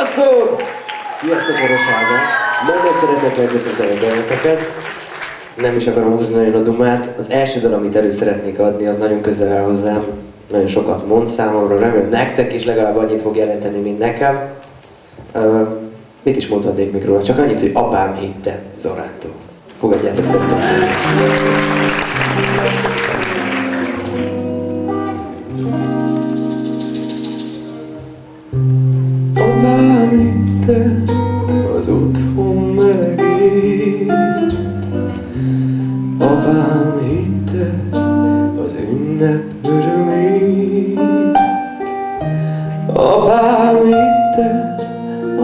Sziasztok! Sziasztok, Orosháza! Nagyon szeretettel köszöntelek benneteket. Nem is akarom húzni nagyon a dumát. Az első dal, amit elő szeretnék adni, az nagyon közel áll hozzám. Nagyon sokat mond számomra, remélem nektek is legalább annyit fog jelenteni, mint nekem. Mit is mondhatnék még róla? Csak annyit, hogy apám hitte Zorántól. Fogadjátok szeretettel! Apám hitte az otthon melegét, apám hitte az ünnep örömét, apám hitte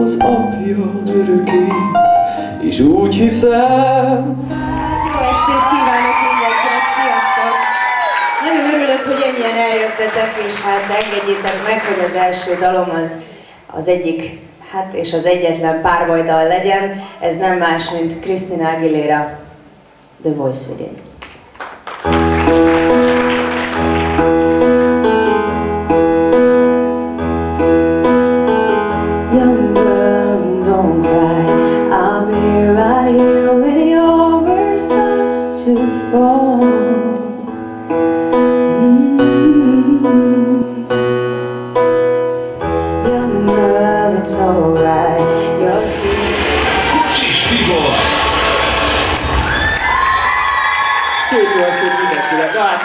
az apja örökét, és úgy hiszem... Hát jó estét kívánok mindenkinek, sziasztok! Nagyon örülök, hogy ennyien eljöttetek, és hát engedjétek meg, hogy az első dalom az egyik, hát és az egyetlen párbaj-dal legyen. Ez nem más, mint Christina Aguilera, The Voice Within. Young girl, don't cry, I'll be right here when your world starts to fall. Young girl, it's alright, your Szép jó estét mindenkinek! Hát,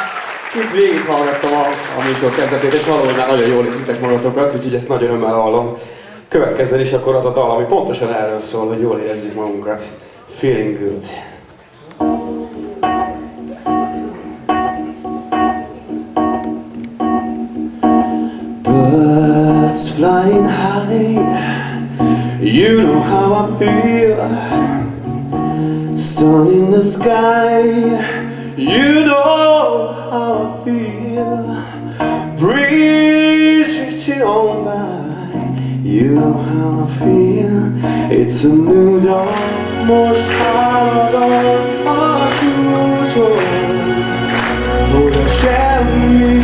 itt végighallgattam a műsor kezdetét, és valahogy már nagyon jól érzitek magatokat, úgyhogy ezt nagy örömmel hallom. Következzen is akkor az a dal, ami pontosan erről szól, hogy jól érezzük magunkat. Feeling good. Birds flying high, you know how I feel. Sun in the sky, you know how I feel. Breeze reaching on by, you know how I feel. It's a new dawn, most hálad a csúcson, hogy a semmi